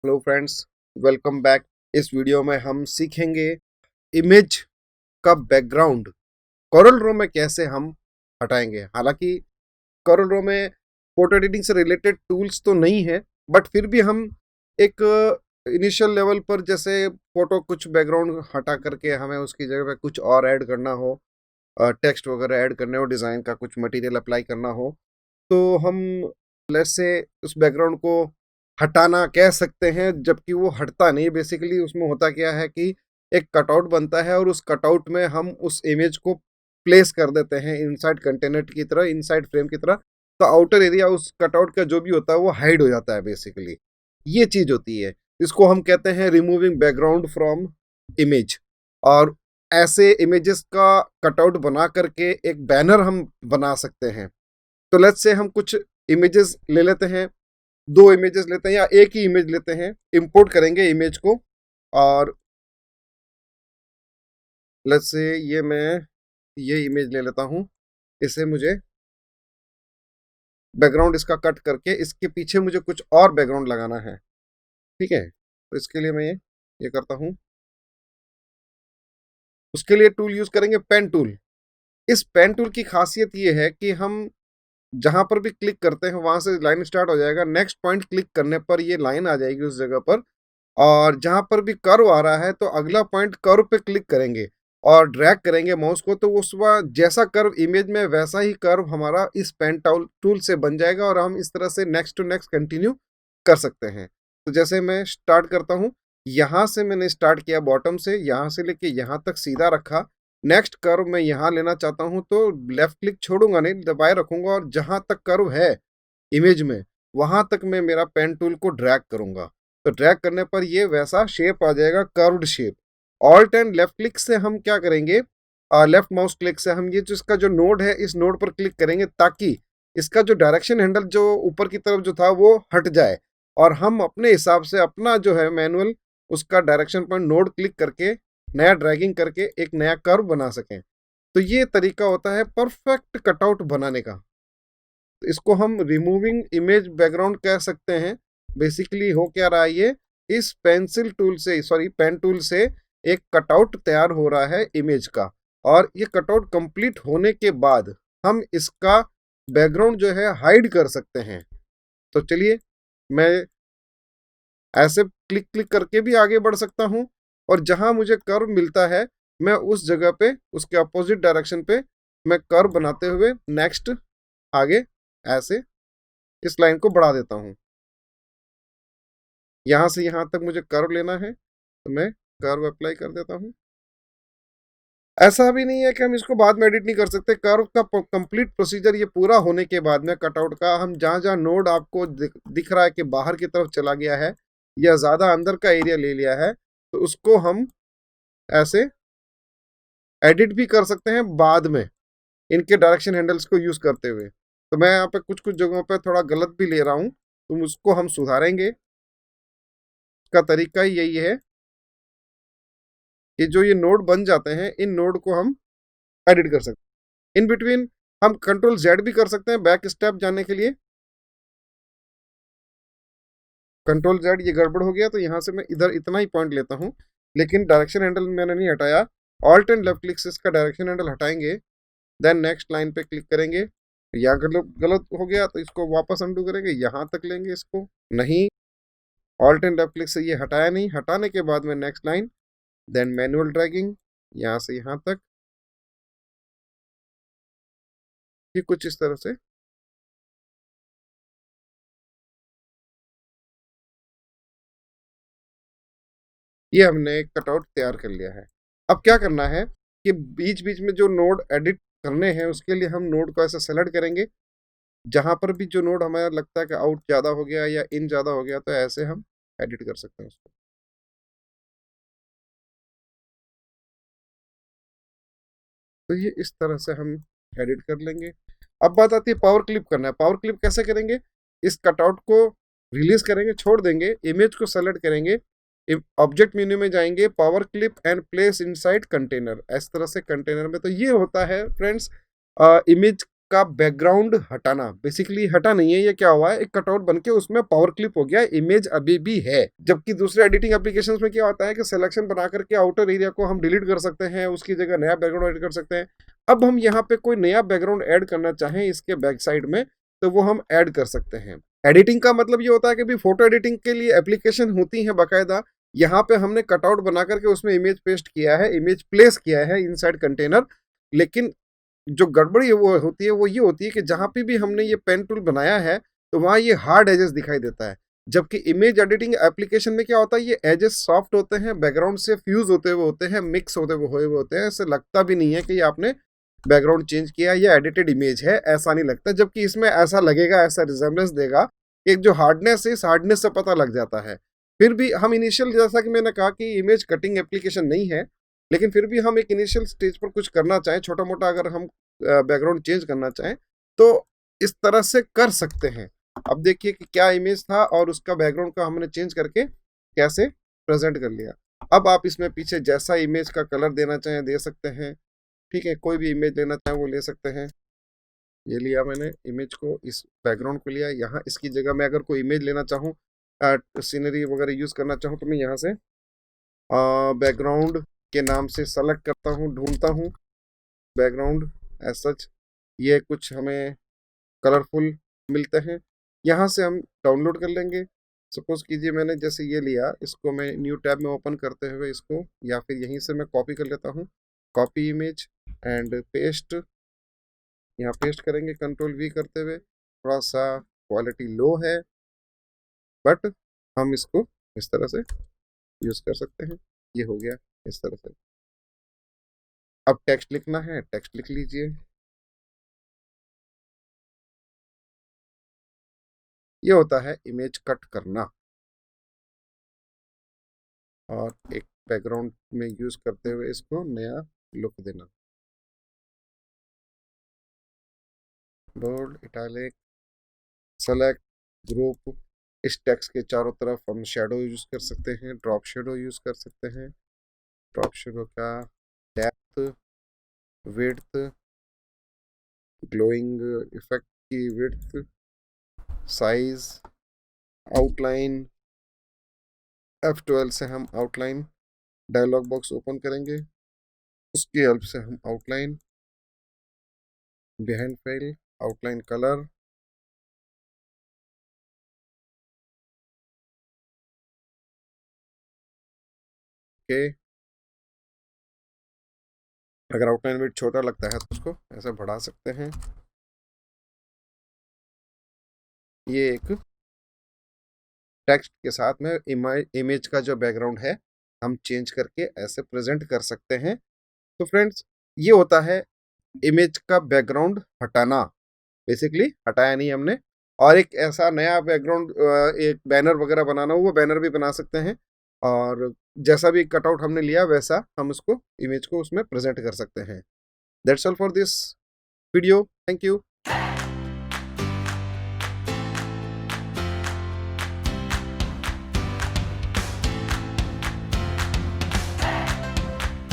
Hello friends, welcome back. इस video में हम सीखेंगे इमेज का बैकग्राउंड कोरल ड्रॉ में कैसे हम हटाएंगे। हालांकि कोरल ड्रॉ में फोटो एडिटिंग से रिलेटेड टूल्स तो नहीं है, बट फिर भी हम एक इनिशियल लेवल पर जैसे फोटो कुछ बैकग्राउंड हटा करके हमें उसकी जगह पे कुछ और ऐड करना हो, टेक्स्ट वगैरह ऐड करने हो, डिज़ाइन का कुछ मटेरियल अप्लाई करना हो, तो हम लेट्स से उस बैकग्राउंड को हटाना कह सकते हैं, जबकि वो हटता नहीं। बेसिकली उसमें होता क्या है कि एक कटआउट बनता है और उस कटआउट में हम उस इमेज को प्लेस कर देते हैं इनसाइड कंटेनर की तरह, इनसाइड फ्रेम की तरह। तो आउटर एरिया उस कटआउट का जो भी होता है वो हाइड हो जाता है बेसिकली। ये चीज होती है, इसको हम कहते हैं रिमूविंग बैकग्राउंड फ्रॉम इमेज। और ऐसे इमेजेस का कटआउट बना करके एक बैनर हम बना सकते हैं। तो लेट्स से हम कुछ इमेजेस ले लेते हैं, दो इमेजेस लेते हैं या एक ही इमेज लेते हैं, इंपोर्ट करेंगे इमेज को। और लेट्स से ये इमेज ले लेता हूँ, इसे मुझे बैकग्राउंड इसका कट करके इसके पीछे मुझे कुछ और बैकग्राउंड लगाना है। ठीक है, तो इसके लिए मैं ये करता हूँ। उसके लिए टूल यूज करेंगे पेन टूल। इस पेन टूल की खासियत ये है कि हम जहां पर भी क्लिक करते हैं वहां से लाइन स्टार्ट हो जाएगा, नेक्स्ट पॉइंट क्लिक करने पर ये लाइन आ जाएगी उस जगह पर। और जहां पर भी कर्व आ रहा है तो अगला पॉइंट कर्व पे क्लिक करेंगे और ड्रैग करेंगे माउस को, तो उस जैसा कर्व इमेज में वैसा ही कर्व हमारा इस पेन टूल से बन जाएगा और हम इस तरह से नेक्स्ट टू नेक्स्ट कंटिन्यू कर सकते हैं। तो जैसे मैं स्टार्ट करता हूँ, यहाँ से मैंने स्टार्ट किया बॉटम से, यहाँ से लेके यहाँ तक सीधा रखा। नेक्स्ट कर्व मैं यहाँ लेना चाहता हूँ तो लेफ्ट क्लिक छोड़ूंगा नहीं, दबाए रखूंगा और जहां तक कर्व है इमेज में वहां तक मैं मेरा पेन टूल को ड्रैग करूंगा। तो ड्रैग करने पर ये वैसा शेप आ जाएगा, curved shape. Alt and left click से हम क्या करेंगे, लेफ्ट माउस क्लिक से हम ये जो इसका जो नोड है इस नोड पर क्लिक करेंगे ताकि इसका जो डायरेक्शन हैंडल जो ऊपर की तरफ जो था वो हट जाए और हम अपने हिसाब से अपना जो है मैनुअल उसका डायरेक्शन पॉइंट नोड क्लिक करके नया ड्रैगिंग करके एक नया कर्व बना सकें। तो ये तरीका होता है परफेक्ट कटआउट बनाने का। तो इसको हम रिमूविंग इमेज बैकग्राउंड कह सकते हैं। बेसिकली हो क्या रहा है, ये इस पेंसिल टूल से, सॉरी पेन टूल से एक कटआउट तैयार हो रहा है इमेज का। और ये कटआउट कंप्लीट होने के बाद हम इसका बैकग्राउंड जो है हाइड कर सकते हैं। तो चलिए, मैं ऐसे क्लिक क्लिक करके भी आगे बढ़ सकता हूँ और जहां मुझे कर्व मिलता है मैं उस जगह पे उसके अपोजिट डायरेक्शन पे मैं कर्व बनाते हुए नेक्स्ट आगे ऐसे इस लाइन को बढ़ा देता हूँ। यहां से यहां तक मुझे कर्व लेना है तो मैं कर्व अप्लाई कर देता हूँ। ऐसा भी नहीं है कि हम इसको बाद में एडिट नहीं कर सकते। कर्व का कंप्लीट प्रोसीजर ये पूरा होने के बाद में कटआउट का हम जहां जहां नोड आपको दिख रहा है कि बाहर की तरफ चला गया है या ज्यादा अंदर का एरिया ले लिया है, तो उसको हम ऐसे एडिट भी कर सकते हैं बाद में इनके डायरेक्शन हैंडल्स को यूज करते हुए। तो मैं यहाँ पे कुछ कुछ जगहों पे थोड़ा गलत भी ले रहा हूँ, तो उसको हम सुधारेंगे। इसका तरीका ही यही है कि जो ये नोड बन जाते हैं इन नोड को हम एडिट कर सकते हैं। इन बिटवीन हम कंट्रोल जेड भी कर सकते हैं बैक स्टेप जाने के लिए। कंट्रोल जेड ये गड़बड़ हो गया तो यहाँ से मैं इधर इतना ही पॉइंट लेता हूँ, लेकिन डायरेक्शन हैंडल मैंने नहीं हटाया। ऑल्ट एंड लेफ्ट क्लिक से इसका डायरेक्शन हैंडल हटाएंगे, देन नेक्स्ट लाइन पे क्लिक करेंगे। यहाँ गलत गलत हो गया तो इसको वापस अंडू करेंगे, यहाँ तक लेंगे इसको। नहीं, ऑल्ट एंड लेफ्ट क्लिक से ये हटाया नहीं, हटाने के बाद में next line, then manual dragging यहाँ से यहाँ तक, ये कुछ इस तरह से। ये हमने एक कटआउट तैयार कर लिया है। अब क्या करना है कि बीच बीच में जो नोड एडिट करने हैं उसके लिए हम नोड को ऐसे सेलेक्ट करेंगे। जहां पर भी जो नोड हमें लगता है कि आउट ज़्यादा हो गया या इन ज़्यादा हो गया तो ऐसे हम एडिट कर सकते हैं उसको। तो ये इस तरह से हम एडिट कर लेंगे। अब बात आती है पावर क्लिप करना है। पावर क्लिप कैसे करेंगे, इस कटआउट को रिलीज करेंगे, छोड़ देंगे, इमेज को सेलेक्ट करेंगे, ऑब्जेक्ट मेन्यू में जाएंगे, power clip and place inside container, इस तरह से कंटेनर में। तो ये होता है फ्रेंड्स इमेज का बैकग्राउंड हटाना, बेसिकली हटा नहीं है, ये क्या हुआ है, एक कटआउट बन के उसमें पावर क्लिप हो गया, इमेज अभी भी है। जबकि दूसरे एडिटिंग एप्लीकेशंस में क्या होता है कि सिलेक्शन बना करके आउटर एरिया को हम डिलीट कर सकते हैं, उसकी जगह नया बैकग्राउंड ऐड कर सकते हैं। अब हम यहाँ पे कोई नया बैकग्राउंड ऐड करना चाहें इसके बैक साइड में, तो वो हम ऐड कर सकते हैं। एडिटिंग का मतलब ये होता है कि भी फोटो एडिटिंग के लिए एप्लीकेशन होती है बाकायदा। यहाँ पे हमने कटआउट बना करके उसमें इमेज पेस्ट किया है, इमेज प्लेस किया है इनसाइड कंटेनर। लेकिन जो गड़बड़ी वो होती है वो ये होती है कि जहाँ पे भी हमने ये पेन टूल बनाया है तो वहाँ ये हार्ड एजेस दिखाई देता है। जबकि इमेज एडिटिंग एप्लीकेशन में क्या होता है, ये एजेस सॉफ्ट होते हैं, बैकग्राउंड से फ्यूज होते हुए होते हैं, मिक्स होते हुए होते हैं। ऐसे लगता भी नहीं है कि ये आपने बैकग्राउंड चेंज किया या एडिटेड इमेज है, ऐसा नहीं लगता। जबकि इसमें ऐसा लगेगा, ऐसा रिजेम्बलेंस देगा। एक जो हार्डनेस है, इस हार्डनेस से पता लग जाता है। फिर भी हम इनिशियल, जैसा कि मैंने कहा कि इमेज कटिंग एप्लीकेशन नहीं है, लेकिन फिर भी हम एक इनिशियल स्टेज पर कुछ करना चाहें, छोटा मोटा अगर हम बैकग्राउंड चेंज करना चाहें तो इस तरह से कर सकते हैं। अब देखिए कि क्या इमेज था और उसका बैकग्राउंड का हमने चेंज करके कैसे प्रेजेंट कर लिया। अब आप इसमें पीछे जैसा इमेज का कलर देना चाहें दे सकते हैं, ठीक है। कोई भी इमेज लेना चाहें वो ले सकते हैं। ये लिया मैंने इमेज को, इस बैकग्राउंड को लिया। यहाँ इसकी जगह मैं अगर कोई इमेज लेना चाहूँ, सीनरी वगैरह यूज करना चाहूँ, तो मैं यहाँ से बैकग्राउंड के नाम से सेलेक्ट करता हूँ, ढूंढता हूँ बैकग्राउंड एज सच। ये कुछ हमें कलरफुल मिलते हैं, यहाँ से हम डाउनलोड कर लेंगे। सपोज कीजिए मैंने जैसे ये लिया, इसको मैं न्यू टैब में ओपन करते हुए इसको, या फिर यहीं से मैं कॉपी कर लेता हूँ, कॉपी इमेज एंड पेस्ट। यहाँ पेस्ट करेंगे कंट्रोल वी करते हुए। थोड़ा सा क्वालिटी लो है, बट हम इसको इस तरह से यूज कर सकते हैं। ये हो गया इस तरह से। अब टेक्स्ट लिखना है, टेक्स्ट लिख लीजिए। ये होता है इमेज कट करना और एक बैकग्राउंड में यूज करते हुए इसको नया लुक देना। Bold, italic, select, group. इस टेक्स्ट के चारों तरफ हम शेडो यूज कर सकते हैं, ड्रॉप शेडो यूज कर सकते हैं। ड्रॉप शेडो का डेप्थ, विड्थ, ग्लोइंग इफेक्ट की विड्थ, साइज, आउटलाइन। F12 से हम आउटलाइन, डायलॉग बॉक्स ओपन करेंगे, उसकी हेल्प से हम outline, behind file, outline colour, के। अगर आउटलाइन वेट छोटा लगता है तो उसको ऐसे बढ़ा सकते हैं। ये एक टेक्स्ट के साथ में इमेज का जो बैकग्राउंड है हम चेंज करके ऐसे प्रेजेंट कर सकते हैं। तो फ्रेंड्स, ये होता है इमेज का बैकग्राउंड हटाना। बेसिकली हटाया नहीं हमने, और एक ऐसा नया बैकग्राउंड, एक बैनर वगैरह बनाना हो वो बैनर भी बना सकते हैं। और जैसा भी कटआउट हमने लिया वैसा हम उसको, इमेज को उसमें प्रेजेंट कर सकते हैं। That's all for this video. Thank you.